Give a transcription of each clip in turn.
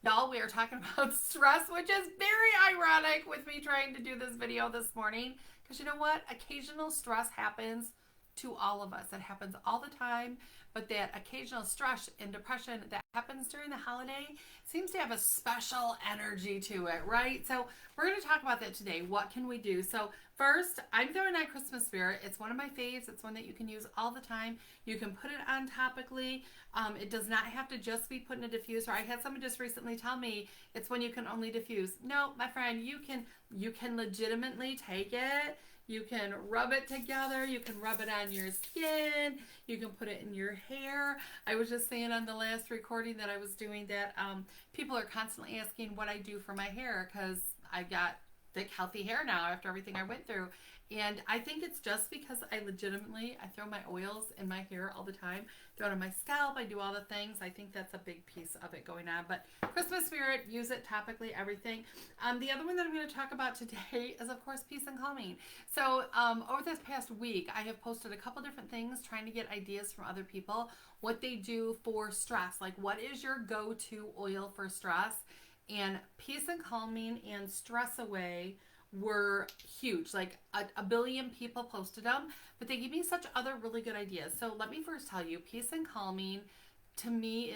Y'all, we are talking about stress, which is very ironic with me trying to do this video this morning. Because you know what? Occasional stress happens to all of us. It happens all the time. But that occasional stress and depression that happens during the holiday seems to have a special energy to it, right? So we're going to talk about that today. What can we do? So first, I'm throwing on Christmas Spirit. It's one of my faves. It's one that you can use all the time. You can put it on topically. It does not have to just be put in a diffuser. I had someone just recently tell me it's when you can only diffuse. No, my friend, you can legitimately take it. You can rub it together. You can rub it on your skin. You can put it in your hair. I was just saying on the last recording that I was doing that people are constantly asking what I do for my hair because I got thick, healthy hair now after everything I went through. And I think it's just because I throw my oils in my hair all the time, throw it on my scalp, I do all the things. I think that's a big piece of it going on. But Christmas Spirit, use it topically, everything. The other one that I'm going to talk about today is, of course, peace and calming. So over this past week, I have posted a couple different things trying to get ideas from other people, what they do for stress. Like, what is your go-to oil for stress? And peace and calming and stress away were huge. Like a billion people posted them, but they gave me such other really good ideas. So let me first tell you, peace and calming to me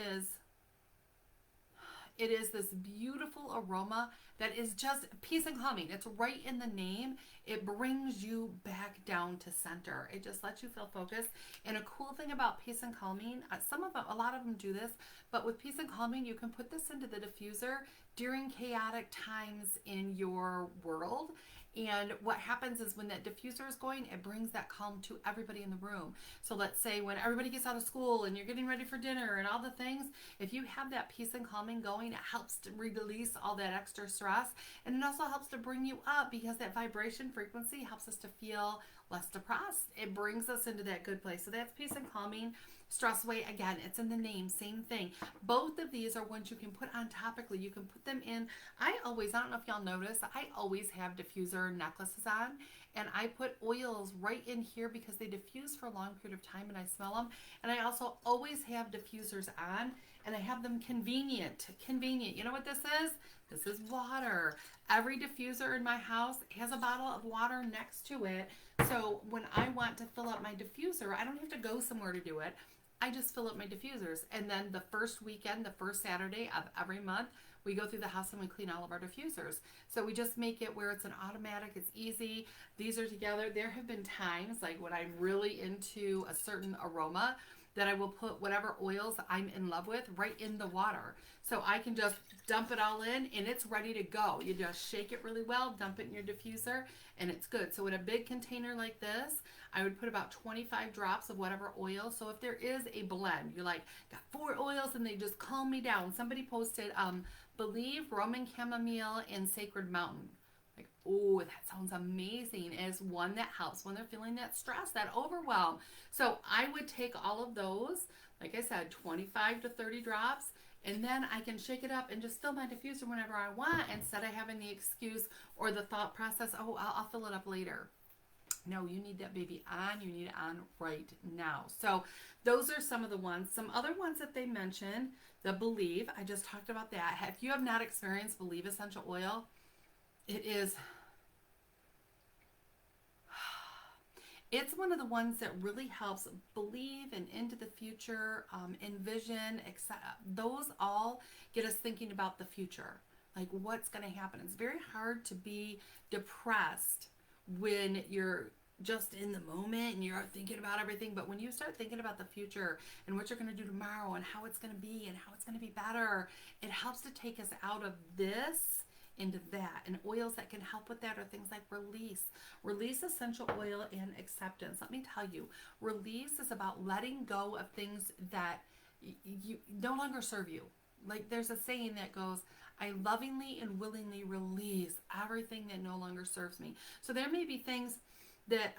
it is this beautiful aroma that is just peace and calming. It's right in the name. It brings you back down to center. It just lets you feel focused. And a cool thing about peace and calming, a lot of them do this, but with peace and calming, you can put this into the diffuser during chaotic times in your world. And what happens is when that diffuser is going, it brings that calm to everybody in the room. So let's say when everybody gets out of school and you're getting ready for dinner and all the things, if you have that peace and calming going, it helps to release all that extra stress. And it also helps to bring you up because that vibration frequency helps us to feel less depressed. It brings us into that good place. So that's peace and calming. Stress away, again, it's in the name, same thing. Both of these are ones you can put on topically. You can put them in. I don't know if y'all notice, I always have diffuser necklaces on, and I put oils right in here because they diffuse for a long period of time and I smell them. And I also always have diffusers on, and I have them convenient. You know what this is? This is water. Every diffuser in my house has a bottle of water next to it. So when I want to fill up my diffuser, I don't have to go somewhere to do it. I just fill up my diffusers. And then the first weekend, the first Saturday of every month, we go through the house and we clean all of our diffusers. So we just make it where it's an automatic, it's easy. These are together. There have been times, like when I'm really into a certain aroma, that I will put whatever oils I'm in love with right in the water. So I can just dump it all in and it's ready to go. You just shake it really well, dump it in your diffuser, and it's good. So in a big container like this, I would put about 25 drops of whatever oil. So if there is a blend, you're like, got 4 oils and they just calm me down. Somebody posted, Believe, Roman Chamomile, and Sacred Mountain. Like, oh, that sounds amazing. As one that helps when they're feeling that stress, that overwhelm. So I would take all of those, like I said, 25 to 30 drops, and then I can shake it up and just fill my diffuser whenever I want instead of having the excuse or the thought process, oh, I'll fill it up later. No, you need that baby on. You need it on right now. So those are some of the ones. Some other ones that they mentioned, the Believe. I just talked about that. If you have not experienced Believe essential oil, it's one of the ones that really helps believe and into the future, envision, etc. Those all get us thinking about the future, like what's going to happen. It's very hard to be depressed when you're just in the moment and you're thinking about everything. But when you start thinking about the future and what you're going to do tomorrow and how it's going to be and how it's going to be better, it helps to take us out of this into that. And oils that can help with that are things like release essential oil, and acceptance. Let me tell you, release is about letting go of things that you no longer serve you. Like there's a saying that goes, I lovingly and willingly release everything that no longer serves me. So there may be things that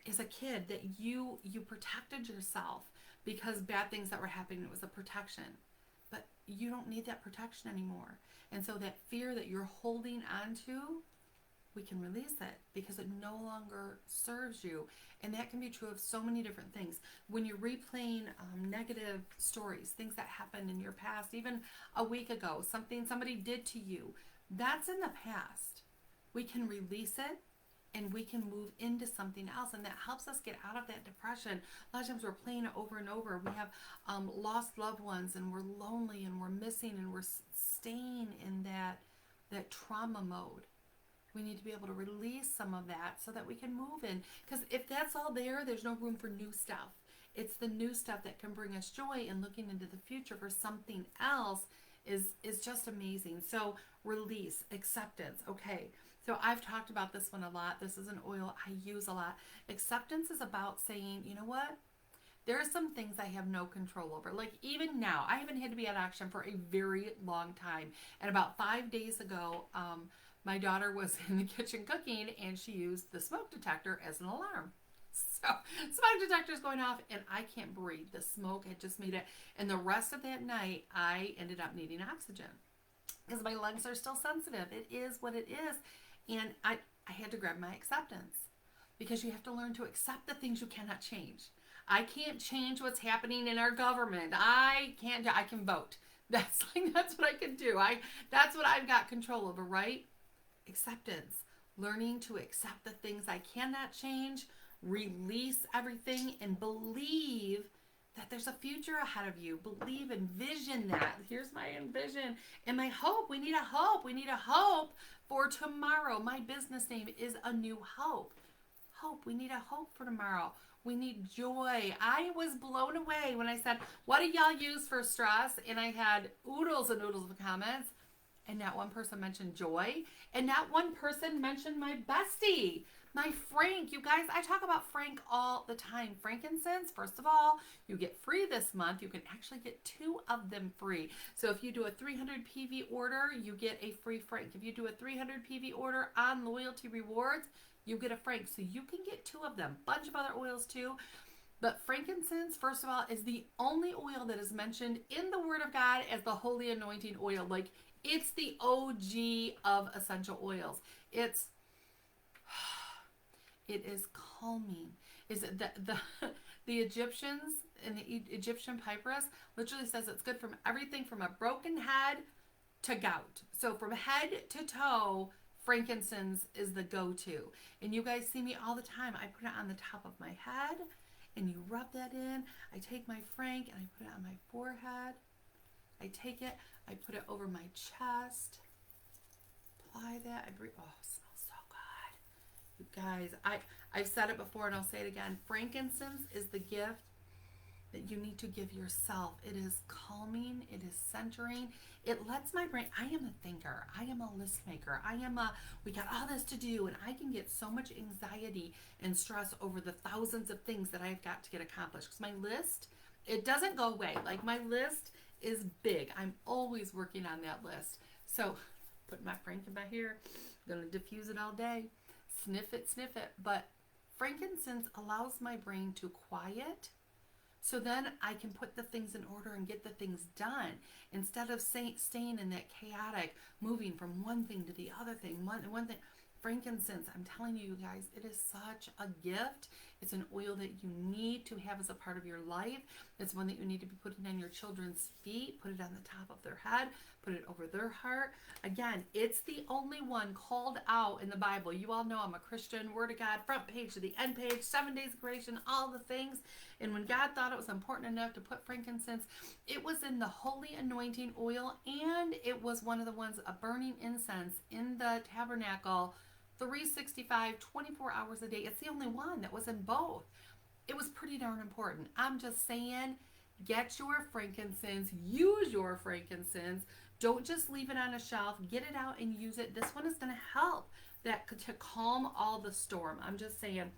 as a kid that you protected yourself because bad things that were happening, it was a protection. But you don't need that protection anymore. And so that fear that you're holding on to, we can release it because it no longer serves you. And that can be true of so many different things. When you're replaying negative stories, things that happened in your past, even a week ago, something somebody did to you, that's in the past. We can release it and we can move into something else, and that helps us get out of that depression. A lot of times we're playing it over and over. We have lost loved ones, and we're lonely, and we're missing, and we're staying in that trauma mode. We need to be able to release some of that so that we can move in. Because if that's all there, there's no room for new stuff. It's the new stuff that can bring us joy, and looking into the future for something else is just amazing. So release, acceptance. Okay. So I've talked about this one a lot. This is an oil I use a lot. Acceptance is about saying, you know what? There are some things I have no control over. Like even now, I haven't had to be at action for a very long time. And about 5 days ago, my daughter was in the kitchen cooking, and she used the smoke detector as an alarm. So smoke detector's going off, and I can't breathe. The smoke had just made it. And the rest of that night, I ended up needing oxygen because my lungs are still sensitive. It is what it is. And I had to grab my acceptance, because you have to learn to accept the things you cannot change. I can't change what's happening in our government. I can vote. That's what I can do. That's what I've got control over, right? Acceptance. Learning to accept the things I cannot change, release everything, and believe that there's a future ahead of you. Believe, envision that. Here's my envision and my hope. We need a hope. We need a hope for tomorrow. My business name is A New Hope. Hope. We need a hope for tomorrow. We need joy. I was blown away when I said, what do y'all use for stress? And I had oodles and oodles of comments. And not one person mentioned joy. And not one person mentioned my bestie, my Frank. You guys, I talk about Frank all the time. Frankincense, first of all, you get free this month. You can actually get 2 of them free. So if you do a 300 PV order, you get a free Frank. If you do a 300 PV order on Loyalty Rewards, you get a Frank. So you can get 2 of them. Bunch of other oils too. But frankincense, first of all, is the only oil that is mentioned in the Word of God as the holy anointing oil. Like, it's the OG of essential oils. It is calming. Is it the Egyptians in the Egyptian papyrus literally says it's good from everything from a broken head to gout. So from head to toe, frankincense is the go-to. And you guys see me all the time. I put it on the top of my head, and you rub that in. I take my Frank and I put it on my forehead. I take it, I put it over my chest, apply that, I breathe. Oh, it smells so good. You guys, I've said it before and I'll say it again. Frankincense is the gift that you need to give yourself. It is calming, it is centering. It lets my brain, I am a thinker, I am a list maker, we got all this to do, and I can get so much anxiety and stress over the thousands of things that I've got to get accomplished. Because my list, it doesn't go away. Like, my list is big. I'm always working on that list. So put my Frank in my hair, I'm gonna diffuse it all day, sniff it. But frankincense allows my brain to quiet, so then I can put the things in order and get the things done, instead of staying in that chaotic, moving from one thing to the other thing, one thing. Frankincense, I'm telling you guys, it is such a gift. It's an oil that you need to have as a part of your life. It's one that you need to be putting on your children's feet, put it on the top of their head, put it over their heart. Again, it's the only one called out in the Bible. You all know I'm a Christian, Word of God, front page to the end page, 7 days of creation, all the things. And when God thought it was important enough to put frankincense, it was in the holy anointing oil, and it was one of the ones, a burning incense in the tabernacle, 365, 24 hours a day. It's the only one that was in both. It was pretty darn important. I'm just saying, get your frankincense, use your frankincense. Don't just leave it on a shelf. Get it out and use it. This one is going to help to calm all the storm. I'm just saying.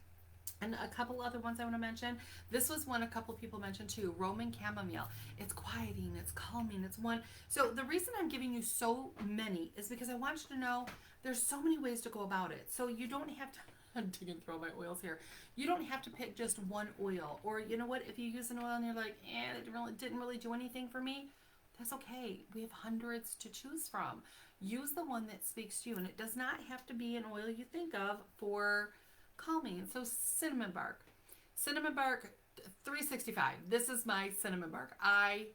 And a couple other ones I want to mention. This was one a couple people mentioned too. Roman chamomile. It's quieting. It's calming. It's one. So the reason I'm giving you so many is because I want you to know there's so many ways to go about it. So you don't have to, I'm digging through all my oils here. You don't have to pick just one oil. Or you know what, if you use an oil and you're like, it didn't really do anything for me, That's okay. We have hundreds to choose from. Use the one that speaks to you, and it does not have to be an oil you think of for calming. So cinnamon bark 365. This is my cinnamon bark. I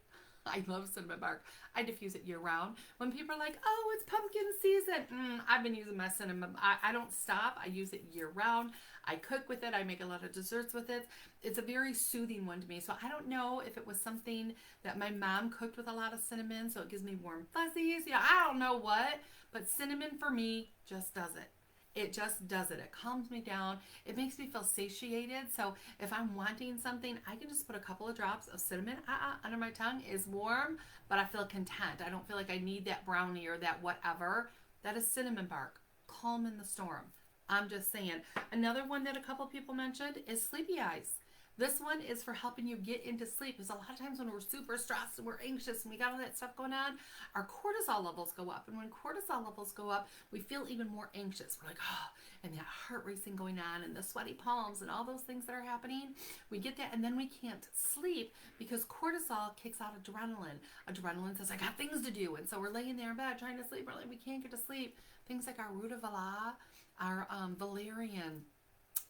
love cinnamon bark. I diffuse it year round. When people are like, oh, it's pumpkin season, I've been using my cinnamon. I don't stop. I use it year round. I cook with it. I make a lot of desserts with it. It's a very soothing one to me. So I don't know if it was something that my mom cooked with a lot of cinnamon, so it gives me warm fuzzies. Yeah, I don't know what, but cinnamon for me just does it. It just does it. It calms me down. It makes me feel satiated. So if I'm wanting something, I can just put a couple of drops of cinnamon under my tongue. Is warm, but I feel content. I don't feel like I need that brownie or that whatever. That is cinnamon bark. Calm in the storm. I'm just saying. Another one that a couple people mentioned is sleepy eyes. This one is for helping you get into sleep, because a lot of times when we're super stressed and we're anxious and we got all that stuff going on, our cortisol levels go up. And when cortisol levels go up, we feel even more anxious. We're like, oh, and that heart racing going on and the sweaty palms and all those things that are happening. We get that, and then we can't sleep because cortisol kicks out adrenaline. Adrenaline says, I got things to do. And so we're laying there in bed trying to sleep. We're like, we can't get to sleep. Things like our rutabaga, our valerian,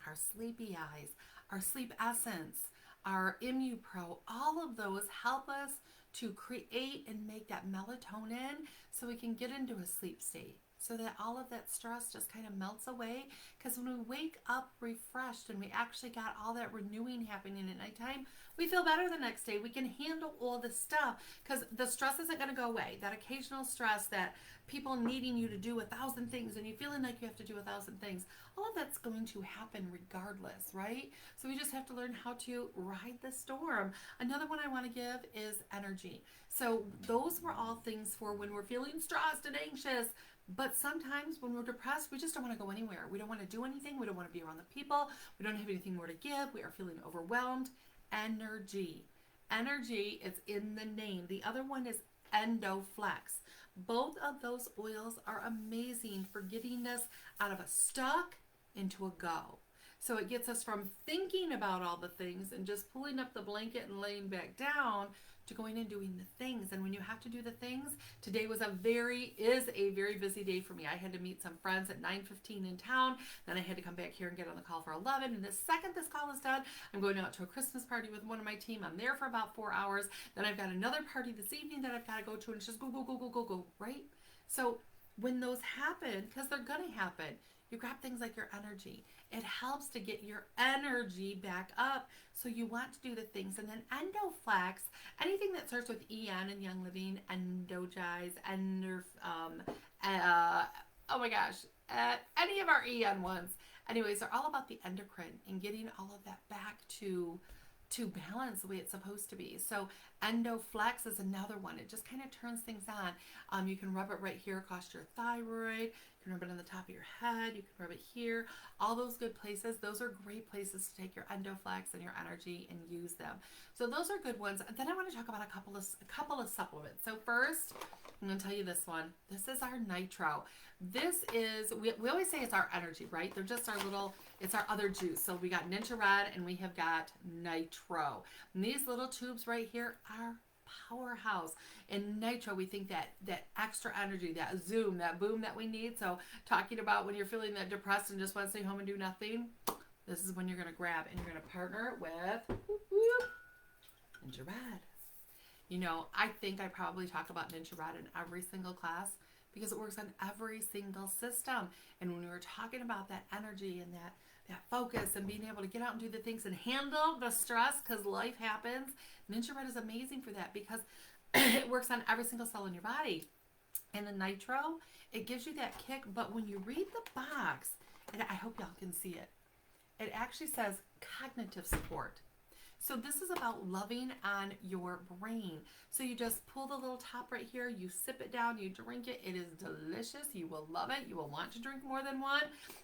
our sleepy eyes, our sleep essence, our ImmuPro, all of those help us to create and make that melatonin so we can get into a sleep state, so that all of that stress just kind of melts away. Because when we wake up refreshed and we actually got all that renewing happening at nighttime, we feel better the next day. We can handle all the stuff because the stress isn't going to go away. That occasional stress, that people needing you to do 1,000 things and you feeling like you have to do 1,000 things, all of that's going to happen regardless, right? So we just have to learn how to ride the storm. Another one I want to give is energy. So those were all things for when we're feeling stressed and anxious. But sometimes when we're depressed, we just don't want to go anywhere. We don't want to do anything. We don't want to be around the people. We don't have anything more to give. We are feeling overwhelmed. Energy. Energy is in the name. The other one is Endoflex. Both of those oils are amazing for getting us out of a stuck into a go. So it gets us from thinking about all the things and just pulling up the blanket and laying back down to going and doing the things. And when you have to do the things, today is a very busy day for me. I had to meet some friends at 9:15 in town. Then I had to come back here and get on the call for 11. And the second this call is done, I'm going out to a Christmas party with one of my team. I'm there for about 4 hours. Then I've got another party this evening that I've got to go to, and it's just go, right? So when those happen, because they're going to happen, you grab things like your energy. It helps to get your energy back up, so you want to do the things. And then Endoflex, anything that starts with EN in Young Living, Endogize, oh my gosh, any of our EN ones. Anyways, they're all about the endocrine and getting all of that back to balance the way it's supposed to be. So Endoflex is another one. It just kind of turns things on. You can rub it right here across your thyroid. You can rub it on the top of your head. You can rub it here. All those good places. Those are great places to take your Endoflex and your energy and use them. So those are good ones. Then I want to talk about a couple of supplements. So first, I'm going to tell you this one. This is our Nitro. This is, we always say it's our energy, right? They're just our little, it's our other juice. So we got Ninja Red and we have got Nitro. And these little tubes right here are powerhouse. In Nitro, we think that extra energy, that zoom, that boom that we need. So talking about when you're feeling that depressed and just want to stay home and do nothing, this is when you're going to grab, and you're going to partner it with Ninja Red. You know, I think I probably talk about Ninja Red in every single class because it works on every single system. And when we were talking about that energy and that focus and being able to get out and do the things and handle the stress because life happens, Ninja Red is amazing for that because it works on every single cell in your body. And the Nitro, it gives you that kick. But when you read the box, and I hope y'all can see it, it actually says cognitive support. So this is about loving on your brain. So you just pull the little top right here, you sip it down, you drink it. It is delicious. You will love it. You will want to drink more than one.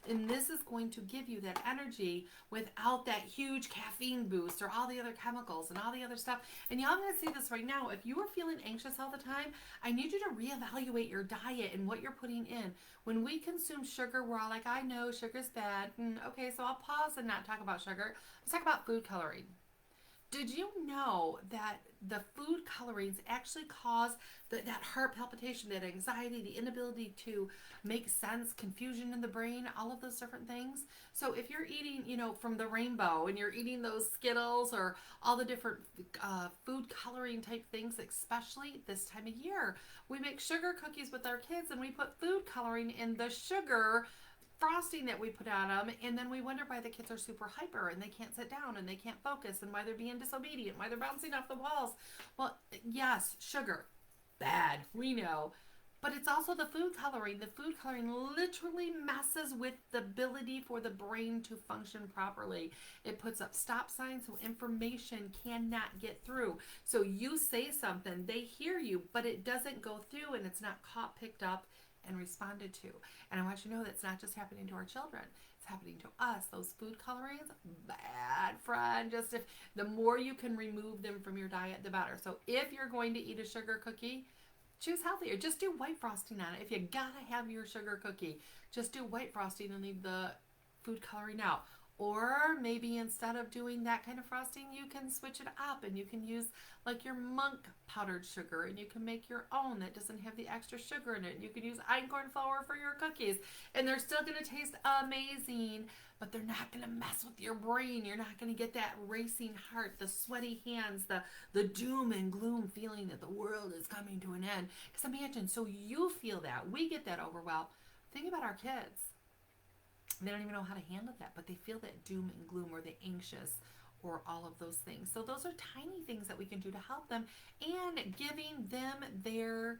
And this is going to give you that energy without that huge caffeine boost or all the other chemicals and all the other stuff. And y'all, I'm going to say this right now. If you are feeling anxious all the time, I need you to reevaluate your diet and what you're putting in. When we consume sugar, we're all like, I know sugar's bad. Okay, so I'll pause and not talk about sugar. Let's talk about food coloring. Did you know that the food colorings actually cause that heart palpitation, that anxiety, the inability to make sense, confusion in the brain, all of those different things? So if you're eating, from the rainbow and you're eating those Skittles or all the different food coloring type things, especially this time of year, we make sugar cookies with our kids and we put food coloring in the sugar frosting that we put on them, and then we wonder why the kids are super hyper and they can't sit down and they can't focus and why they're being disobedient, why they're bouncing off the walls. Well, yes, sugar, bad, we know. But it's also the food coloring. The food coloring literally messes with the ability for the brain to function properly. It puts up stop signs so information cannot get through. So you say something, they hear you, but it doesn't go through and it's not caught, picked up, and responded to. And I want you to know that's not just happening to our children. It's happening to us. Those food colorings, bad friend. Just if the more you can remove them from your diet, the better. So if you're going to eat a sugar cookie, choose healthier. Just do white frosting on it. If you gotta have your sugar cookie, just do white frosting and leave the food coloring out. Or maybe instead of doing that kind of frosting, you can switch it up and you can use like your monk powdered sugar and you can make your own that doesn't have the extra sugar in it. You can use einkorn flour for your cookies and they're still going to taste amazing, but they're not going to mess with your brain. You're not going to get that racing heart, the sweaty hands, the doom and gloom feeling that the world is coming to an end. Because imagine, so you feel that. We get that overwhelm. Think about our kids. They don't even know how to handle that, but they feel that doom and gloom or the anxious or all of those things. So those are tiny things that we can do to help them, and giving them their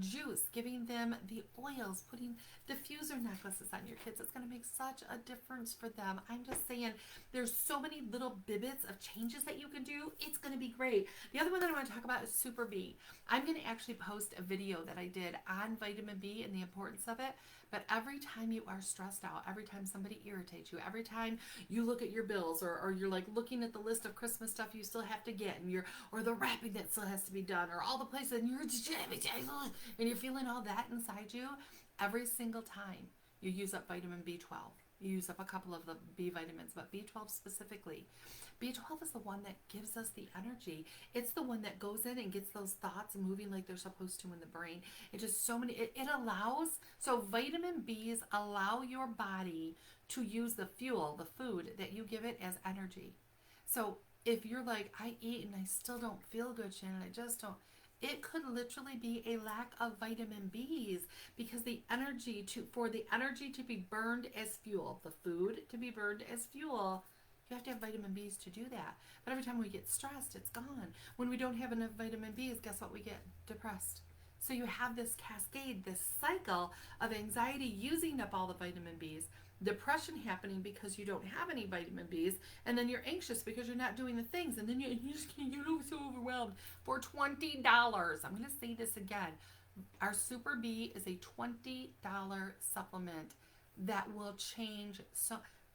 juice, giving them the oils, putting diffuser necklaces on your kids. It's going to make such a difference for them. I'm just saying there's so many little bits of changes that you can do. It's going to be great. The other one that I want to talk about is Super B. I'm going to actually post a video that I did on vitamin B and the importance of it. But every time you are stressed out, every time somebody irritates you, every time you look at your bills or you're like looking at the list of Christmas stuff you still have to get or the wrapping that still has to be done or all the places and you're feeling all that inside you, every single time you use up vitamin B12. You use up a couple of the B vitamins, but B12 specifically. B12 is the one that gives us the energy. It's the one that goes in and gets those thoughts moving like they're supposed to in the brain. It just so many, it allows, so vitamin Bs allow your body to use the fuel, the food that you give it as energy. So if you're like, I eat and I still don't feel good, Shannon, I just don't, it could literally be a lack of vitamin Bs because for the energy to be burned as fuel, the food to be burned as fuel, you have to have vitamin Bs to do that. But every time we get stressed, it's gone. When we don't have enough vitamin Bs, guess what we get? Depressed. So you have this cascade, this cycle of anxiety using up all the vitamin Bs, depression happening because you don't have any vitamin Bs, and then you're anxious because you're not doing the things, and then you just can't, you're so overwhelmed. For $20, I'm going to say this again. Our Super B is a $20 supplement that will change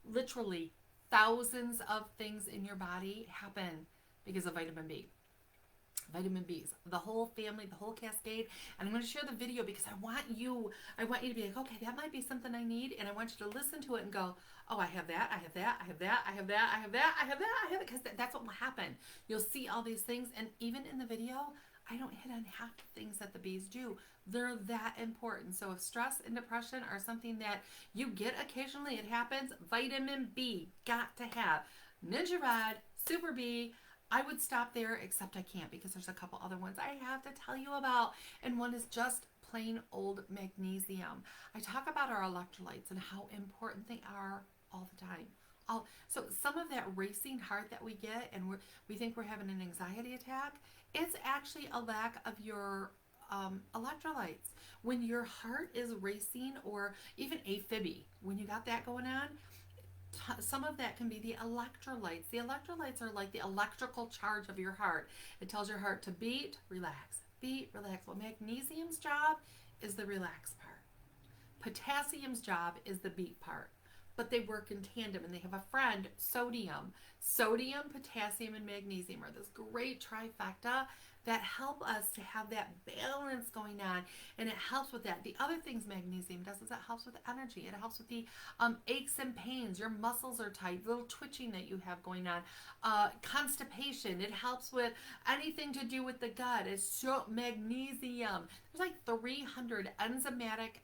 literally thousands of things in your body happen because of vitamin B. Vitamin Bs, the whole family, the whole cascade. And I'm going to share the video because I want you to be like, okay, that might be something I need. And I want you to listen to it and go, oh, I have that, I have that, I have that, I have that, I have that, I have that, I have it. Because that's what will happen. You'll see all these things. And even in the video, I don't hit on half the things that the bees do. They're that important. So if stress and depression are something that you get occasionally, it happens, vitamin B, got to have. Ninja Rad, Super B, I would stop there, except I can't because there's a couple other ones I have to tell you about. And one is just plain old magnesium. I talk about our electrolytes and how important they are all the time. So some of that racing heart that we get and we think we're having an anxiety attack, it's actually a lack of your electrolytes. When your heart is racing, or even aphiby, when you got that going on, some of that can be the electrolytes. The electrolytes are like the electrical charge of your heart. It tells your heart to beat, relax, beat, relax. Well, magnesium's job is the relax part. Potassium's job is the beat part. but they work in tandem, and they have a friend, sodium. Sodium, potassium, and magnesium are this great trifecta that help us to have that balance going on, and it helps with that. The other things magnesium does is it helps with energy. It helps with the aches and pains. Your muscles are tight, little twitching that you have going on, constipation. It helps with anything to do with the gut. It's so magnesium. There's like 300 enzymatic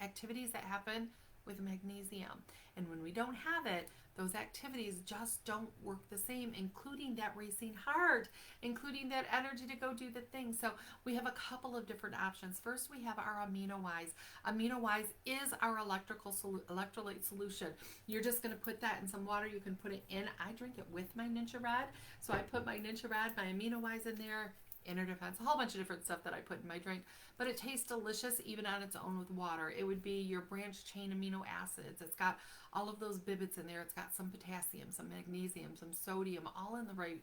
activities that happen with magnesium, and when we don't have it, those activities just don't work the same, including that racing heart, including that energy to go do the thing. So we have a couple of different options. First, we have our AminoWise. AminoWise is our electrolyte solution. You're just going to put that in some water. You can put it in. I drink it with my Ninja Red. So I put my Ninja Red, my AminoWise in there, Inner Defense, a whole bunch of different stuff that I put in my drink, but it tastes delicious even on its own with water. It would be your branched chain amino acids. It's got all of those bibbits in there. It's got some potassium, some magnesium, some sodium, all in the right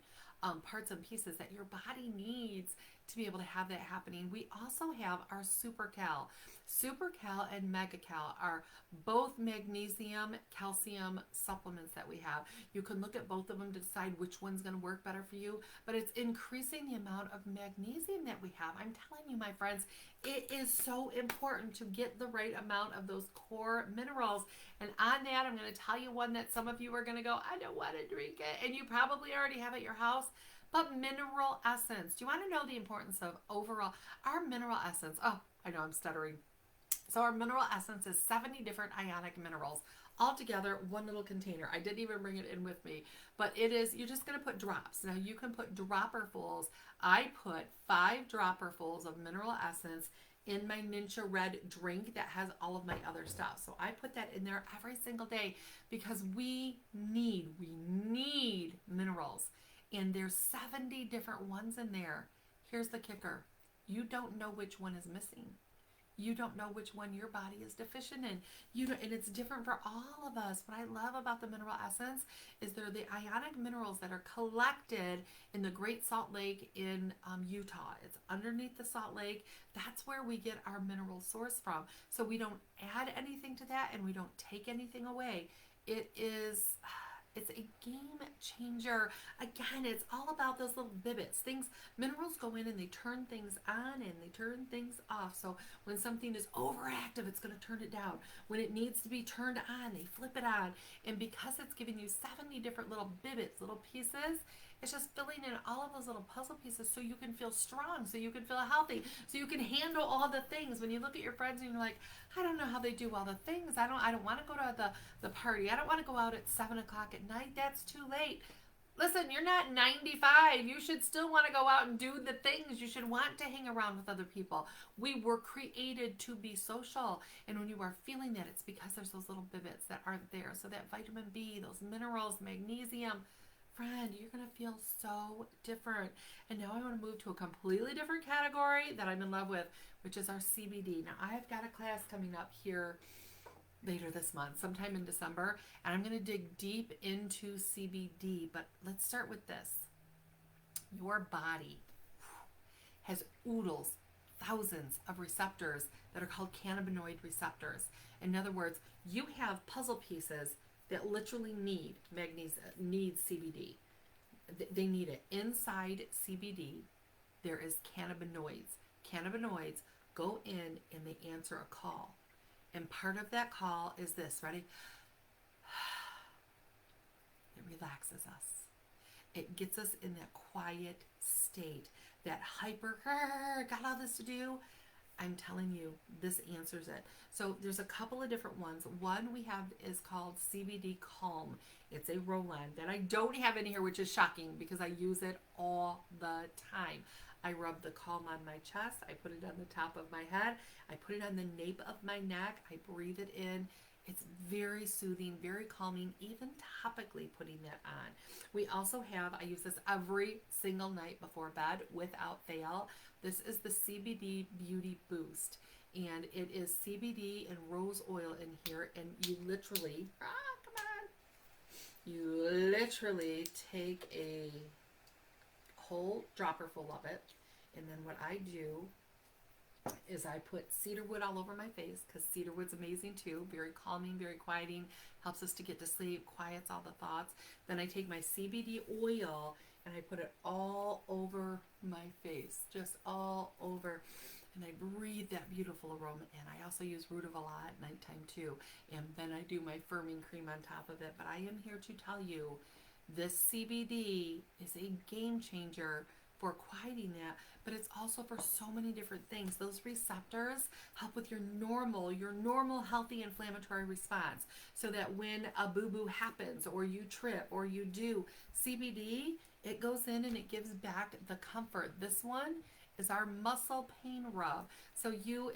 parts and pieces that your body needs to be able to have that happening. We also have our SuperCal. SuperCal and MegaCal are both magnesium, calcium supplements that we have. You can look at both of them to decide which one's going to work better for you, but it's increasing the amount of magnesium that we have. I'm telling you, my friends, it is so important to get the right amount of those core minerals. And on that, I'm going to tell you one that some of you are going to go, I don't want to drink it. And you probably already have at your house. But mineral essence. Do you want to know the importance of overall our mineral essence? Oh, I know I'm stuttering. So our mineral essence is 70 different ionic minerals all together, one little container. I didn't even bring it in with me, but it is, you're just going to put drops. Now you can put dropperfuls. I put 5 dropperfuls of mineral essence in my Ninja Red drink that has all of my other stuff. So I put that in there every single day because we need minerals. And there's 70 different ones in there. Here's the kicker. You don't know which one is missing. You don't know which one your body is deficient in. And it's different for all of us. What I love about the mineral essence is they're the ionic minerals that are collected in the Great Salt Lake in Utah. It's underneath the Salt Lake. That's where we get our mineral source from. So we don't add anything to that and we don't take anything away. It's a game changer. Again, it's all about those little bibbits. Minerals go in and they turn things on and they turn things off. So when something is overactive, it's going to turn it down. When it needs to be turned on, they flip it on. And because it's giving you 70 different little bibbits, little pieces, it's just filling in all of those little puzzle pieces so you can feel strong, so you can feel healthy, so you can handle all the things. When you look at your friends and you're like, I don't know how they do all the things. I don't want to go to the party. I don't want to go out at 7 o'clock at night. That's too late. Listen, you're not 95. You should still want to go out and do the things. You should want to hang around with other people. We were created to be social. And when you are feeling that, it's because there's those little bibbits that aren't there. So that vitamin B, those minerals, magnesium, friend, you're going to feel so different. And now I want to move to a completely different category that I'm in love with, which is our CBD. Now, I've got a class coming up here later this month, sometime in December, and I'm going to dig deep into CBD. But let's start with this. Your body has oodles, thousands of receptors that are called cannabinoid receptors. In other words, you have puzzle pieces that literally need magnesium, need CBD. They need it. Inside CBD, there is cannabinoids. Cannabinoids go in and they answer a call. And part of that call is this. Ready? It relaxes us. It gets us in that quiet state, that hyper, got all this to do. I'm telling you, this answers it. So there's a couple of different ones. One we have is called CBD Calm. It's a roll-on that I don't have in here, which is shocking because I use it all the time. I rub the Calm on my chest. I put it on the top of my head. I put it on the nape of my neck. I breathe it in. It's very soothing, very calming, even topically putting that on. We also have, I use this every single night before bed without fail. This is the CBD Beauty Boost. And it is CBD and rose oil in here. And you literally, you literally take a whole dropper full of it. And then what I do is I put cedar wood all over my face because cedar wood's amazing too. Very calming, very quieting, helps us to get to sleep, quiets all the thoughts. Then I take my CBD oil and I put it all over my face, just all over. And I breathe that beautiful aroma in. I also use rutabaga at nighttime too. And then I do my firming cream on top of it. But I am here to tell you this CBD is a game changer for quieting that, but it's also for so many different things. Those receptors help with your normal healthy inflammatory response, so that when a boo-boo happens or you trip or you do CBD, it goes in and it gives back the comfort. This one is our muscle pain rub. So you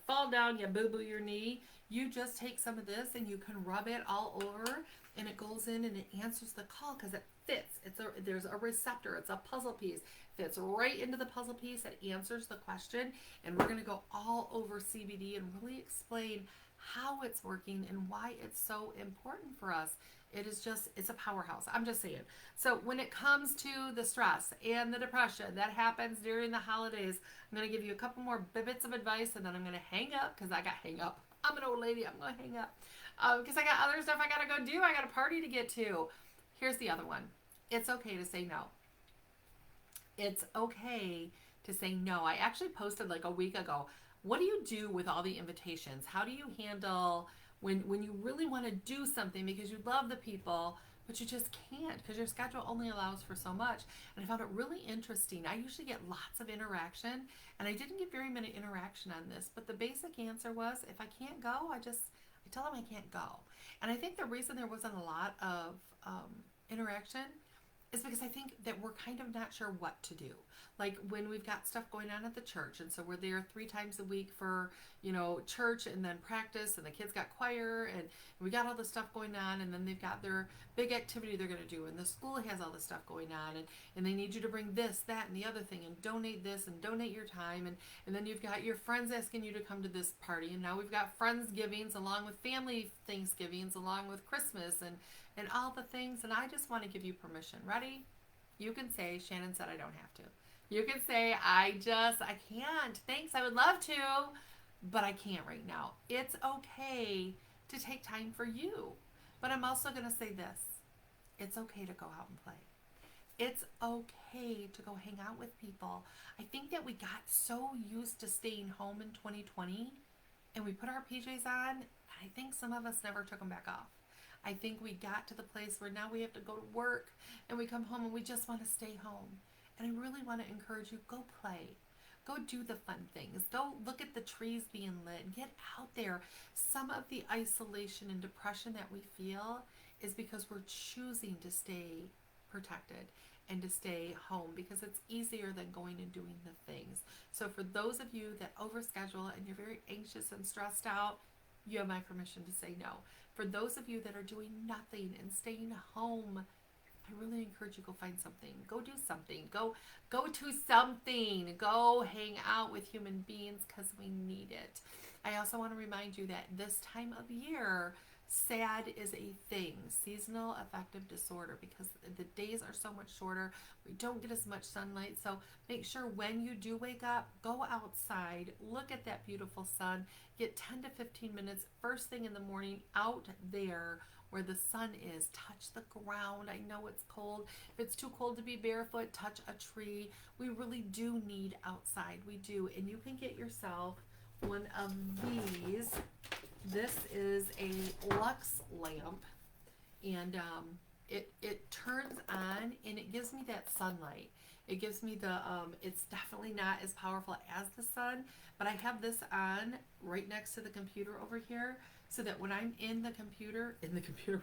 fall down, you boo-boo your knee, you just take some of this and you can rub it all over, and it goes in and it answers the call because it fits. There's a receptor. It's a puzzle piece. Fits right into the puzzle piece. It answers the question, and we're going to go all over CBD and really explain how it's working and why it's so important for us. It's a powerhouse. I'm just saying. So when it comes to the stress and the depression that happens during the holidays, I'm going to give you a couple more bits of advice, and then I'm going to hang up because I got hang up. I'm an old lady. I'm going to hang up because I got other stuff I got to go do. I got a party to get to. Here's the other one. It's okay to say no. It's okay to say no. I actually posted like a week ago. What do you do with all the invitations? How do you handle when you really want to do something because you love the people, but you just can't because your schedule only allows for so much? And I found it really interesting. I usually get lots of interaction, and I didn't get very many interaction on this, but the basic answer was if I can't go, I tell them I can't go. And I think the reason there wasn't a lot of interaction is because I think that we're kind of not sure what to do. Like when we've got stuff going on at the church, and so we're there 3 times a week for, church and then practice, and the kids got choir, and we got all this stuff going on, and then they've got their big activity they're going to do, and the school has all this stuff going on, and they need you to bring this, that, and the other thing, and donate this, and donate your time, and then you've got your friends asking you to come to this party, and now we've got Friendsgivings along with family Thanksgivings, along with Christmas, and all the things, and I just want to give you permission. Ready? You can say, Shannon said I don't have to. You can say, I can't. Thanks, I would love to, but I can't right now. It's okay to take time for you. But I'm also going to say this. It's okay to go out and play. It's okay to go hang out with people. I think that we got so used to staying home in 2020, and we put our PJs on, and I think some of us never took them back off. I think we got to the place where now we have to go to work, and we come home and we just want to stay home. And I really want to encourage you, go play. Go do the fun things. Go look at the trees being lit. Get out there. Some of the isolation and depression that we feel is because we're choosing to stay protected and to stay home because it's easier than going and doing the things. So for those of you that overschedule and you're very anxious and stressed out, you have my permission to say no. For those of you that are doing nothing and staying home, I really encourage you, go find something. Go do something. Go to something. Go hang out with human beings because we need it. I also want to remind you that this time of year, SAD is a thing, seasonal affective disorder, because the days are so much shorter. We don't get as much sunlight. So make sure when you do wake up, go outside, look at that beautiful sun, get 10 to 15 minutes first thing in the morning out there where the sun is. Touch the ground. I know it's cold. If it's too cold to be barefoot, touch a tree. We really do need outside. We do. And you can get yourself one of these. This is a Lux lamp, and it turns on and it gives me that sunlight. It gives me the, it's definitely not as powerful as the sun, but I have this on right next to the computer over here so that when I'm in the computer,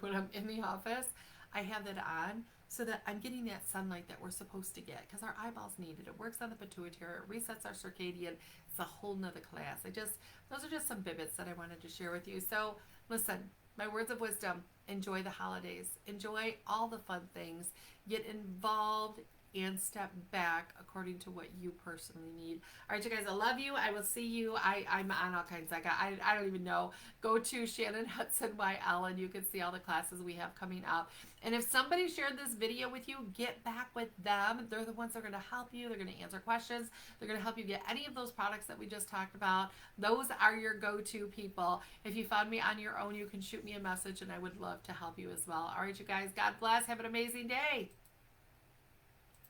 when I'm in the office, I have that on so that I'm getting that sunlight that we're supposed to get because our eyeballs need it. It works on the pituitary, it resets our circadian. It's a whole nother class. Those are just some bits that I wanted to share with you. So listen, my words of wisdom, enjoy the holidays. Enjoy all the fun things. Get involved and step back according to what you personally need. All right, you guys, I love you. I will see you. I'm on all kinds. I don't even know. Go to Shannon Hudson YL and you can see all the classes we have coming up. And if somebody shared this video with you, get back with them. They're the ones that are going to help you. They're going to answer questions. They're going to help you get any of those products that we just talked about. Those are your go-to people. If you found me on your own, you can shoot me a message and I would love to help you as well. All right, you guys, God bless. Have an amazing day.